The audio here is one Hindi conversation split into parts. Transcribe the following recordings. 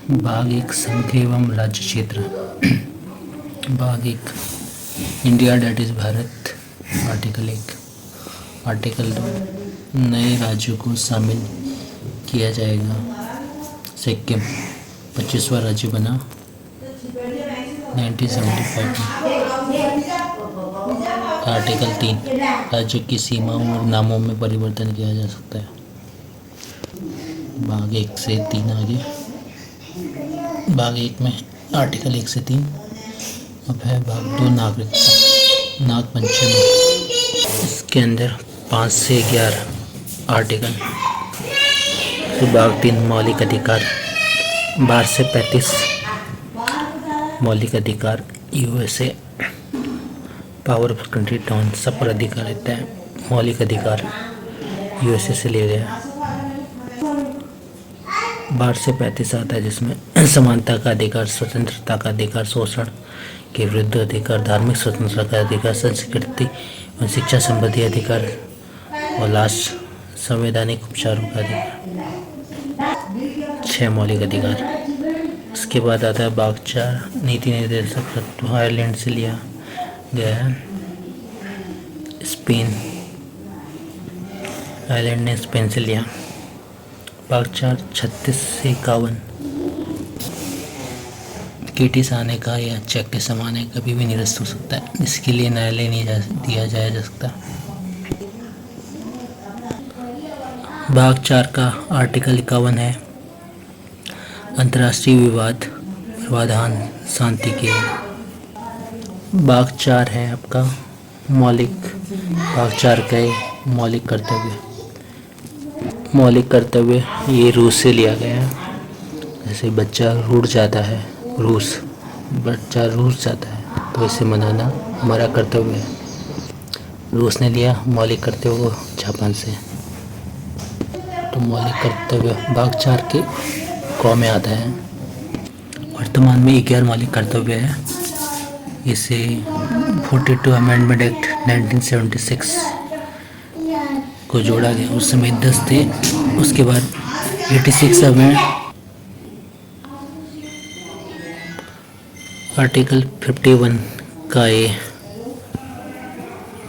भाग एक संघ एवं राज्य क्षेत्र। भाग एक India that is Bharat. Article 1। Article 2 नए राज्यों को शामिल किया जाएगा। सिक्किम 25वां राज्य बना 1975 में। आर्टिकल 3 राज्य की सीमाओं और नामों में परिवर्तन किया जा सकता है। भाग 1 से 3 आगे। भाग 1 में आर्टिकल 1 से 3। अब है भाग 2 नागरिकता नागपंचमी। इसके अंदर 5 से 11 आर्टिकल। तो भाग 3 मौलिक अधिकार 12 से 35 मौलिक अधिकार। USA power of country town सब पर अधिकार रहता है। मौलिक अधिकार यूएसए से ले गया। 12 से 35 आता है जिसमें समानता का अधिकार, स्वतंत्रता का अधिकार, शोषण के विरुद्ध अधिकार, धार्मिक स्वतंत्रता का अधिकार, संस्कृति और शिक्षा संबंधी अधिकार और लास्ट संवैधानिक उपचारों का अधिकार। 6 मौलिक अधिकार। उसके बाद आता है भाग 4 नीति निर्देशक तत्व। आयरलैंड से लिया गया है। स्पेन आयरलैंड ने स्पेन से लिया। भाग 4 36 से 51 ब्रिटिश आने का या चेक के समाने कभी भी निरस्त हो सकता है, इसके लिए न्यायालय नहीं दिया जाया जा सकता। भाग 4 का आर्टिकल 51 है अंतर्राष्ट्रीय विवाद प्रावधान शांति के। भाग 4 है आपका मौलिक। भाग 4 का मौलिक कर्तव्य। मौलिक कर्तव्य ये रूस से लिया गया है। जैसे बच्चा रूठ जाता है, बच्चा रूठ जाता है तो इसे मनाना हमारा कर्तव्य है। रूस ने लिया मौलिक कर्तव्य को जापान से। तो मौलिक कर्तव्य भाग 4 के क में आता है। वर्तमान में 11 मौलिक कर्तव्य है। इसे 42 अमेंडमेंट एक्ट 1976 को जोड़ा गया। उस समय 10 थे। उसके बाद 86 में आर्टिकल 51 का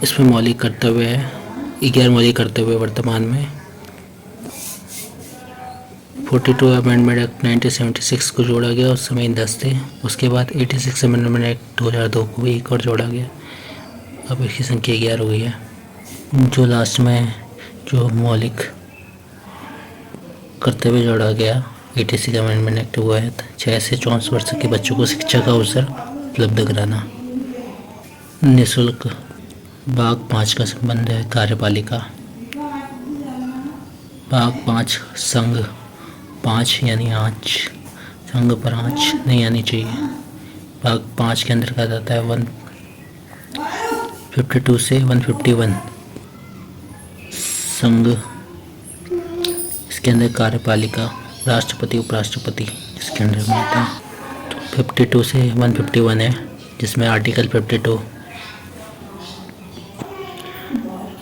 इसमें मौलिक कर्तव्य है। 11 मौलिक कर्तव्य वर्तमान में। 42 अमेंडमेंट एक्ट 1976 को जोड़ा गया। उस समय 10 थे। उसके बाद 86 अमेंडमेंट एक्ट 2002 को एक और जोड़ा गया। अब इसकी संख्या 11 हो गई है। जो लास्ट में जो मौलिक कर्तव्य जोड़ा गया 86 अमेंडमेंट एक्ट हुआ है 6 से 64 वर्ष के बच्चों को शिक्षा का अवसर उपलब्ध कराना निःशुल्क। भाग 5 का संबंध है कार्यपालिका। भाग 5 संघ 5 यानी आँच, संघ पर आँच नहीं आनी चाहिए। भाग 5 के अंतर्गत आता है 152 से 151 संघ। इसके अंदर कार्यपालिका राष्ट्रपति उपराष्ट्रपति इसके अंदर में आता है। तो 52 से 151 है जिसमें आर्टिकल 52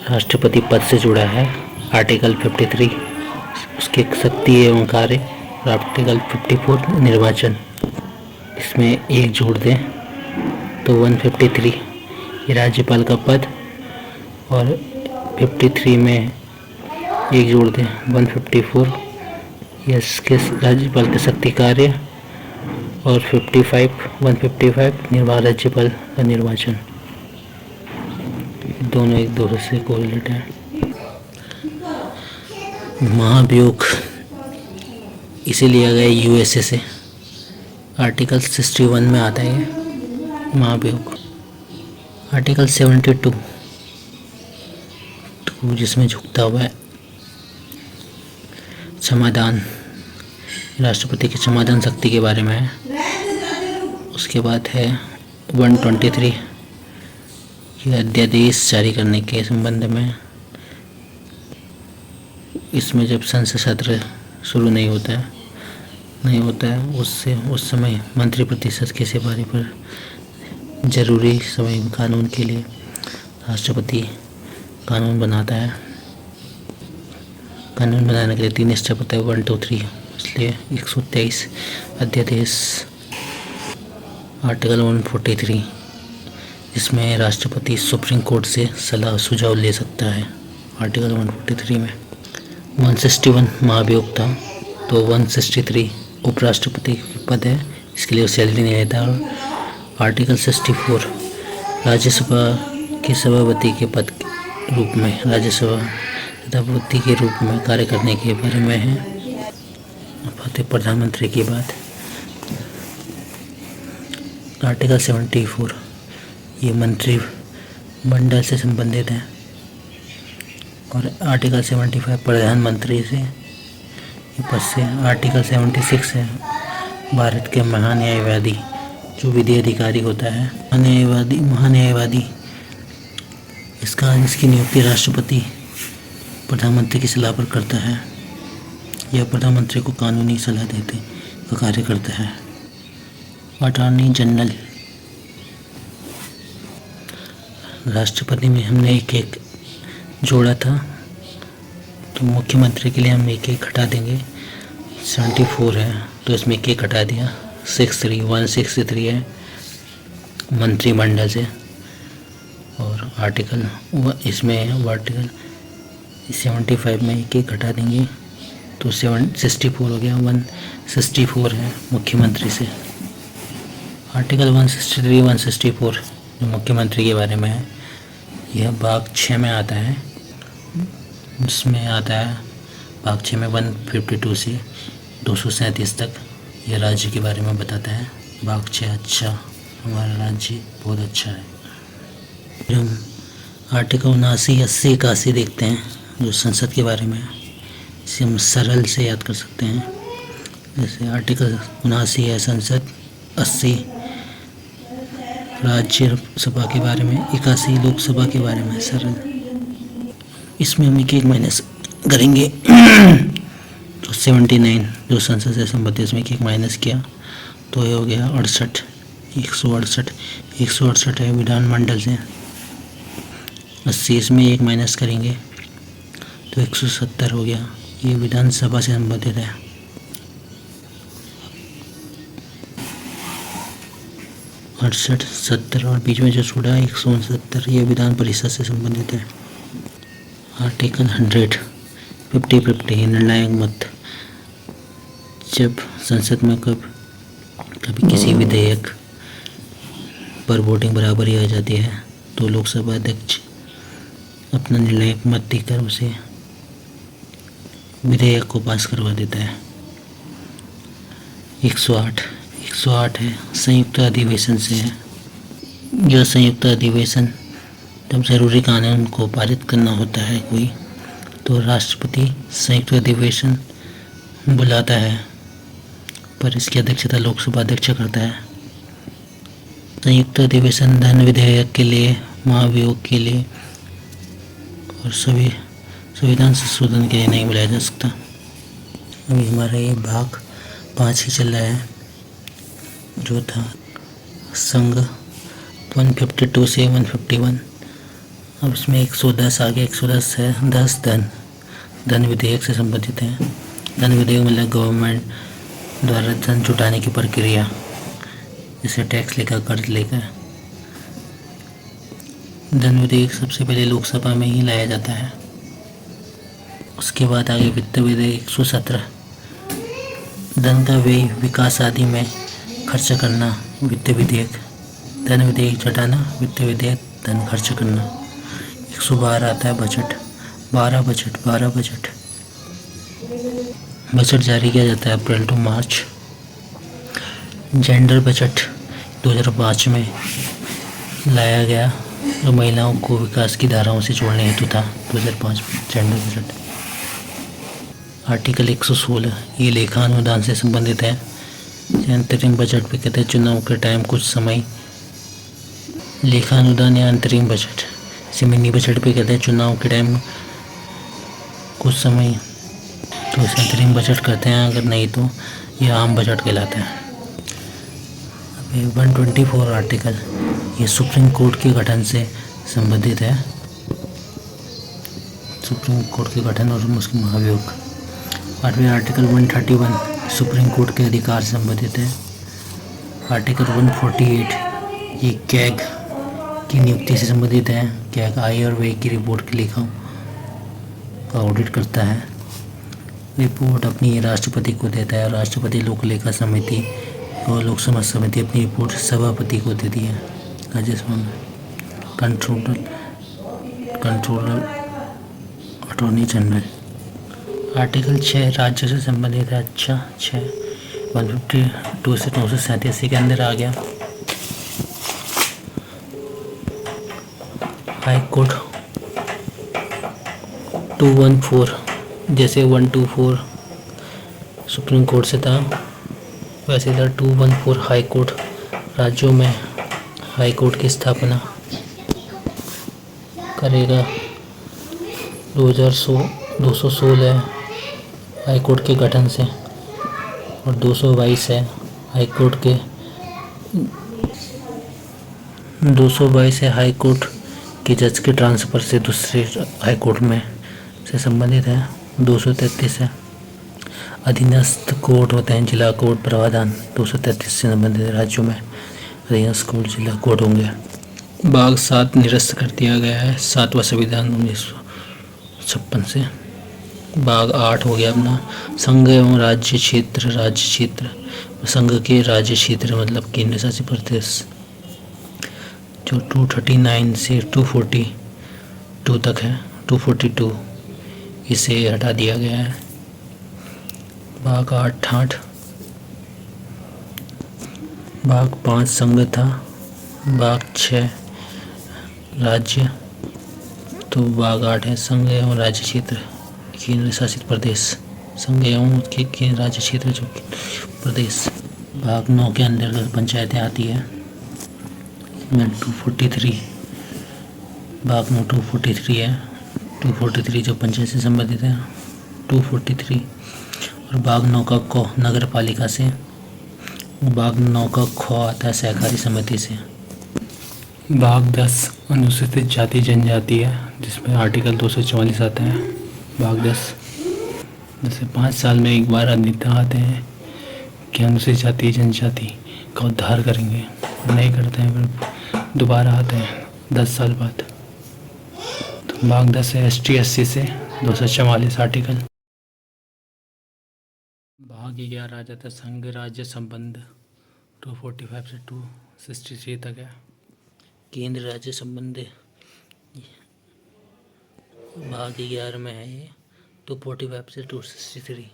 राष्ट्रपति पद से जुड़ा है। आर्टिकल 53 उसके शक्ति एवं कार्य। आर्टिकल 54 निर्वाचन। इसमें एक जोड़ दें तो 153 ये राज्यपाल का पद और 53 में एक जोड़ दें 154 ये इसके राज्यपाल के शक्ति कार्य और 155 राज्यपाल का निर्वाचन। दोनों एक दूसरे से कोरिलेट है। महाभियोग इसे लिया गया यूएसए से। आर्टिकल 61 में आता है महाभियोग। आर्टिकल 72 जिसमें झुकता हुआ है क्षमादान, राष्ट्रपति की क्षमादान शक्ति के बारे में है। उसके बाद है 123 अध्यादेश जारी करने के संबंध में। इसमें जब संसद सत्र शुरू नहीं होता है उस समय मंत्रिपरिषद की सिफारिश पर जरूरी समय कानून के लिए राष्ट्रपति कानून बनाता है। कानून बनाने के लिए 3 स्टेप होता है 1 2 3। इसलिए 123 अध्यादेश आर्टिकल 143, इसमें राष्ट्रपति सुप्रीम कोर्ट से सलाह सुझाव ले सकता है। आर्टिकल 143 में 161 महाभियोक्ता, तो 163 उपराष्ट्रपति के पद है, इसके लिए सैलरी नहीं रहता। और आर्टिकल 64 राज्यसभा के सभापति के पद के रूप में, राज्यसभा सभापति के रूप में कार्य करने के बारे में है। अब प्रधानमंत्री की बात। आर्टिकल 74 ये मंत्रिमंडल से संबंधित है। और आर्टिकल 75 प्रधानमंत्री से पद से। आर्टिकल 76 है भारत के महान्यायवादी, जो विधि अधिकारी होता है महान्यायवादी इसकी नियुक्ति राष्ट्रपति प्रधानमंत्री की सलाह पर करता है। यह प्रधानमंत्री को कानूनी सलाह देते का कार्य करता है। अटॉर्नी जनरल, राष्ट्रपति में हमने एक जोड़ा था, तो मुख्यमंत्री के लिए हम एक हटा देंगे। 74 है तो इसमें एक हटा दिया। 163 है मंत्रिमंडल से। और आर्टिकल 75 में एक हटा देंगे, तो 64 हो गया। 164 है मुख्यमंत्री से। आर्टिकल 163, 164 जो मुख्यमंत्री के बारे में है, यह भाग 6 में आता है। इसमें आता है भाग 6 में 152 से 237 तक, यह राज्य के बारे में बताता है। भाग 6 अच्छा, हमारा राज्य बहुत अच्छा है। फिर हम आर्टिकल 79, 80, 81 देखते हैं, जो संसद के बारे में है। इसे हम सरल से याद कर सकते हैं। जैसे आर्टिकल 79 है संसद, 80 राज्यसभा के बारे में, 81 लोकसभा के बारे में सरल। इसमें हम एक माइनस करेंगे तो 79 जो संसद से संबंधित, इसमें एक माइनस किया तो ये हो गया 68। 168 है विधानमंडल से। 80 इसमें एक माइनस करेंगे तो 170 हो गया, ये विधानसभा से संबंधित है। अड़सठ 70 और बीच में जो छोड़ा 169, ये विधान परिषद से संबंधित है। आर्टिकल 100 50-50 निर्णायक मत, जब संसद में कभी किसी विधेयक पर वोटिंग बराबरी आ जाती है तो लोकसभा अध्यक्ष अपना निर्णायक मत देकर उसे विधेयक को पास करवा देता है। 108 है संयुक्त अधिवेशन से है। यह संयुक्त अधिवेशन जब ज़रूरी कानून को पारित करना होता है कोई, तो राष्ट्रपति संयुक्त अधिवेशन बुलाता है, पर इसकी अध्यक्षता लोकसभा अध्यक्ष करता है। संयुक्त अधिवेशन धन विधेयक के लिए, महाभियोग के लिए और सभी संविधान संशोधन के लिए नहीं बुलाया जा सकता। अभी हमारा ये भाग 5 ही चल रहा है, जो था संघ 152 से 151। अब इसमें 110 आगे 110 है 10 धन विधेयक से संबंधित है। धन विधेयक मतलब गवर्नमेंट द्वारा धन जुटाने की प्रक्रिया, जैसे टैक्स लेकर, कर्ज लेकर। धन विधेयक सबसे पहले लोकसभा में ही लाया जाता है। उसके बाद आगे वित्त विधेयक 117, धन का व्यय विकास आदि में खर्च करना, वित्त विधेयक। धन विधेयक जुटाना, वित्त विधेयक धन खर्च करना। 112 आता है बजट, 12 बजट जारी किया जाता है अप्रैल टू मार्च। जेंडर बजट 2005 में लाया गया, जो महिलाओं को विकास की धाराओं से जोड़ने हेतु था। 2005 में जेंडर बजट। आर्टिकल 116 ये लेखा अनुदान से संबंधित है। अंतरिम बजट पे कहते हैं चुनाव के टाइम कुछ समय लेखा अनुदान या अंतरिम बजट से, मिनी बजट पे कहते हैं चुनाव के टाइम कुछ समय, तो इसे अंतरिम बजट कहते हैं। अगर नहीं तो यह आम बजट कहलाता है। अभी 124 आर्टिकल ये सुप्रीम कोर्ट के गठन से संबंधित है। सुप्रीम कोर्ट के गठन और उसके महाभियोग। 8वें आर्टिकल 131 सुप्रीम कोर्ट के अधिकार से संबंधित है। आर्टिकल 148 ये कैग की नियुक्ति से संबंधित है। कैग आय और व्यय की रिपोर्ट के लेखा का ऑडिट करता है। रिपोर्ट अपनी राष्ट्रपति को देता है। राष्ट्रपति लोक लेखा समिति और लोक समझ समिति अपनी रिपोर्ट सभापति को देती है। राजस्व में कंट्रोलर अटॉर्नी जनरल। आर्टिकल 6 राज्य से संबंधित है। अच्छा 6 152 से 987 के अंदर आ गया। हाई कोर्ट 214 जैसे 124 सुप्रीम कोर्ट से था, वैसे इधर 214 हाई कोर्ट। राज्यों में हाई कोर्ट की स्थापना करेगा। 216 हाई कोर्ट के गठन से और 222 है हाई कोर्ट के 222 है हाई कोर्ट के जज के ट्रांसफ़र से दूसरे हाई कोर्ट में से संबंधित है। 233 है अधीनस्थ कोर्ट होते हैं जिला कोर्ट प्रावधान 233 से संबंधित राज्यों में अधीनस्थ कोर्ट जिला कोर्ट होंगे। भाग 7 निरस्त कर दिया गया है 7वां संविधान 1956 से। भाग 8 हो गया अपना संघ एवं राज्य क्षेत्र। राज्य क्षेत्र संघ के राज्य क्षेत्र मतलब केंद्र शासित प्रदेश जो 239 से 242 तक है। 242 इसे हटा दिया गया है। भाग 8 भाग 5 संघ था। भाग 6 राज्य तो भाग 8 है संघ एवं राज्य क्षेत्र केंद्र शासित प्रदेश। संघ एवं केंद्र राज्य क्षेत्र जो प्रदेश। भाग 9 के अंतर्गत पंचायतें आती है। 243 भाग 9 243 है। 243 जो पंचायत से संबंधित है 243 और भाग 9 का क नगर पालिका से। भाग 9 का ख आता है सहकारी समिति से। भाग 10 अनुसूचित जाति जनजाति है जिसमें आर्टिकल 244 आता है। भाग 10 जैसे 5 साल में एक बार नेता आते हैं कि अनुसूचित जाति जनजाति का उद्धार करेंगे, नहीं करते हैं फिर दोबारा आते हैं 10 साल बाद। तो भाग 10 है ST SC से 244 आर्टिकल। भाग 11 आ जाता है संघ राज्य संबंध 245 से 263 तक है। केंद्र राज्य संबंध भाग 11 में है ये 245 से 263।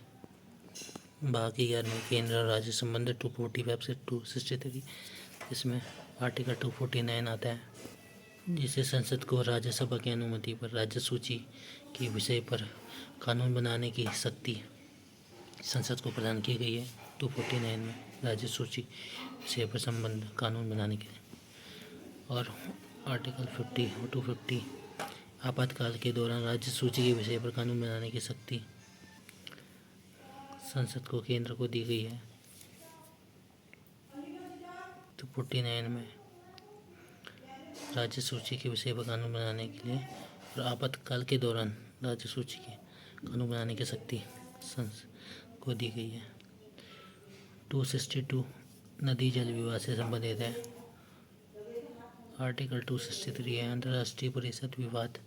भाग 11 में केंद्र राज्य संबंध 245 से 263। इसमें आर्टिकल 249 आता है जिसे संसद को राज्यसभा की अनुमति पर राज्य सूची के विषय पर कानून बनाने की शक्ति संसद को प्रदान की गई है। 249 में राज्य सूची विषय पर संबंध कानून बनाने के लिए। और आर्टिकल 50 और 250 आपातकाल के दौरान राज्य सूची के विषय पर कानून बनाने की शक्ति संसद को केंद्र को दी गई है। 249 में राज्य सूची के विषय पर कानून बनाने के लिए और आपातकाल के दौरान राज्य सूची के कानून बनाने की शक्ति संसद को दी गई है। 262 नदी जल विवाद से संबंधित है। आर्टिकल 263 है अंतर्राष्ट्रीय परिषद विवाद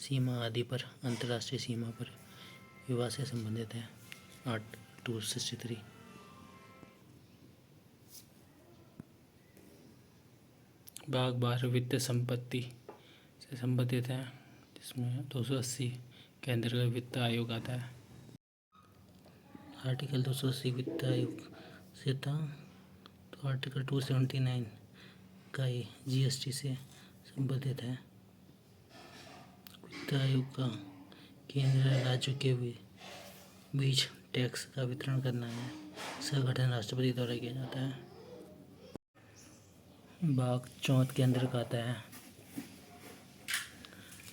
सीमा आदि पर अंतर्राष्ट्रीय सीमा पर विवाद से संबंधित है। 263 भाग 12 वित्त संपत्ति से संबंधित है जिसमें 280 के अंतर्गत वित्त आयोग आता है। आर्टिकल 280 वित्त आयोग से था तो आर्टिकल 279 का ये GST से संबंधित है। वित्त आयोग का केंद्र राज्यों के बीच टैक्स का वितरण करना है। इसका गठन राष्ट्रपति द्वारा किया जाता है। भाग 14 के अंतर्गत आता है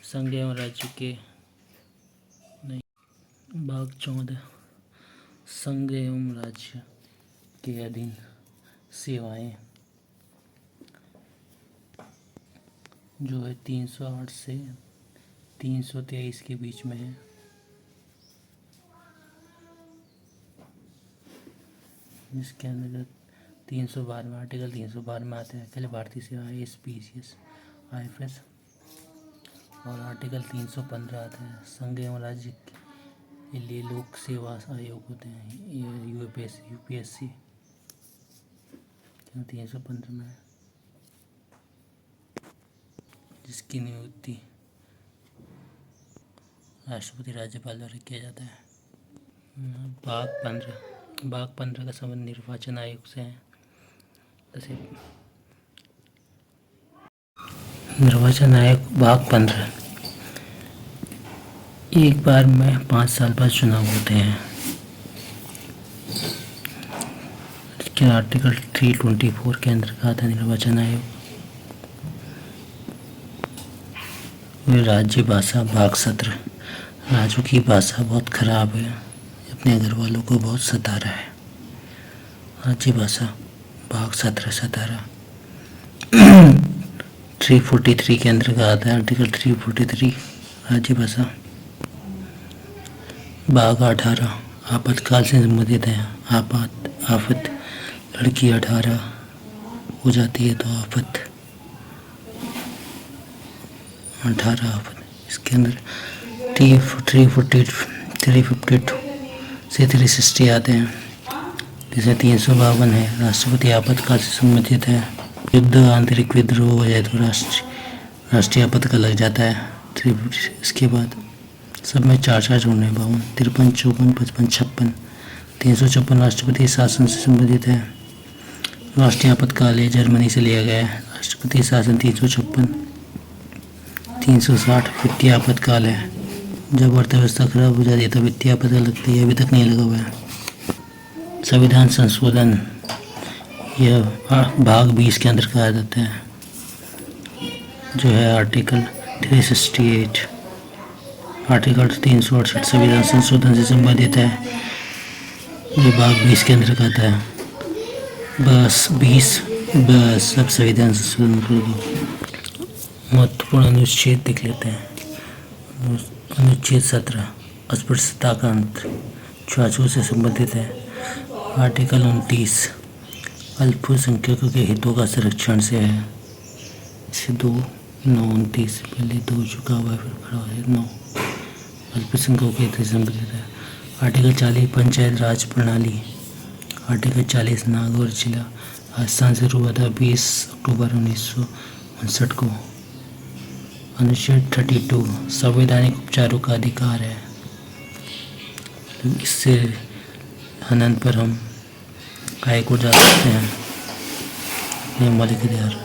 संघ एवं राज्य के भाग 14 संघ एवं राज्य के अधीन सेवाएं जो है 308 से 323 के बीच में है। जिसके अंदर 312 में आर्टिकल 312 में आते हैं अखिल भारतीय सेवा ASPCS IFS, और आर्टिकल 315 आता है संघ एवं राज्य के लिए लोक सेवा आयोग होते हैं UPSC 315 में, जिसकी नियुक्ति राष्ट्रपति राज्यपाल द्वारा किया जाता है। भाग 15 का संबंध निर्वाचन आयोग से है। जैसे निर्वाचन आयोग भाग 15 एक बार में 5 साल बाद चुनाव होते हैं। इसके आर्टिकल 324 के अंतर्गत आता है निर्वाचन आयोग। राज्य भाषा भाग 17 राज्यों की भाषा बहुत खराब है, अपने घर वालों को बहुत सता रहा है। राज्य भाषा भाग 17 343 के अंतर्गत आता है आर्टिकल 343 राज्य भाषा। भाग 18 आपातकाल से संबंधित है। आफत लड़की 18 हो जाती है तो आफत 18 आफत। इसके अंदर 352 से 360 आते हैं, जैसे 352 है राष्ट्रपति आपातकाल से संबंधित है। युद्ध आंतरिक विद्रोह हो जाए तो राष्ट्रीय आपातकाल लग जाता है। इसके बाद सब में 4 जोड़ने 52 53 54 55 56 356 राष्ट्रपति शासन से संबंधित है। राष्ट्रीय आपातकाल है जर्मनी से लिया गया है। राष्ट्रपति शासन 356 360 वित्तीय आपातकाल है, जब अर्थव्यवस्था खराब हो जाती है तब वित्तीय आपातकाल लगती है, अभी तक नहीं लगा हुआ है। संविधान संशोधन यह भाग 20 के अंदर कहा जाता है, जो है आर्टिकल 368 आर्टिकल 368 संविधान संशोधन से संबंधित है। ये भाग 20 के अंदर आता है। बस सब संविधान संशोधन कर दो। महत्वपूर्ण अनुच्छेद देख लेते हैं। अनुच्छेद 17 अस्पृश्यता का अंत छुआछूत से संबंधित है। आर्टिकल 29 अल्पसंख्यकों के हितों का संरक्षण से है। इसे 2/29 पहले 2 चुका हुआ है, फिर खड़ा है 9 अल्पसंख्यकों के हित से संबंधित है। आर्टिकल 40 पंचायत राज प्रणाली। आर्टिकल 40 नागौर जिला राजस्थान से शुरू हुआ था 20 अक्टूबर 1959 को। अनुच्छेद 32 संवैधानिक उपचारों का अधिकार है। इससे हनन पर हम हाईकोर्ट जा सकते हैं अपने मौलिक अधिकार।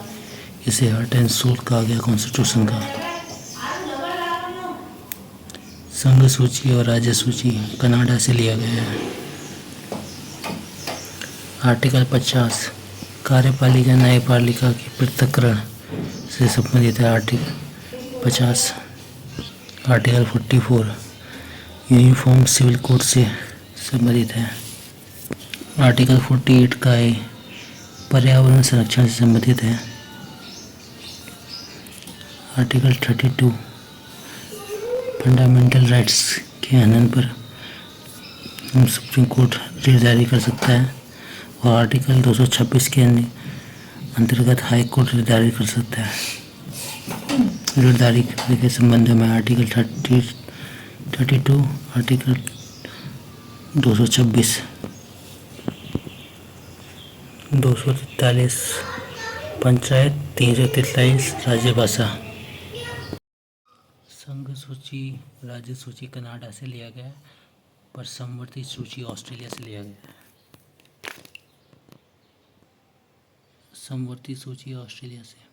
इसे हार्ट एंड सोल कहा गया कॉन्स्टिट्यूशन का। संघ सूची और राज्य सूची कनाडा से लिया गया है। आर्टिकल 50 कार्यपालिका न्यायपालिका के पृथक्करण से संबंधित है। Article 50 article 44 uniform civil code से संबंधित है। आर्टिकल 48 का पर्यावरण संरक्षण से संबंधित है। आर्टिकल 32 फंडामेंटल राइट्स के हनन पर सुप्रीम कोर्ट रिट जारी कर सकता है, और आर्टिकल 226 के अंतर्गत हाई कोर्ट रिट जारी कर सकता है। रिट जारी करने के संबंध में आर्टिकल 32 आर्टिकल 226 243 पंचायत 343 राज्य भाषा। संघ सूची राज्य सूची कनाडा से लिया गया है, पर समवर्ती सूची ऑस्ट्रेलिया से लिया गया है। समवर्ती सूची ऑस्ट्रेलिया से।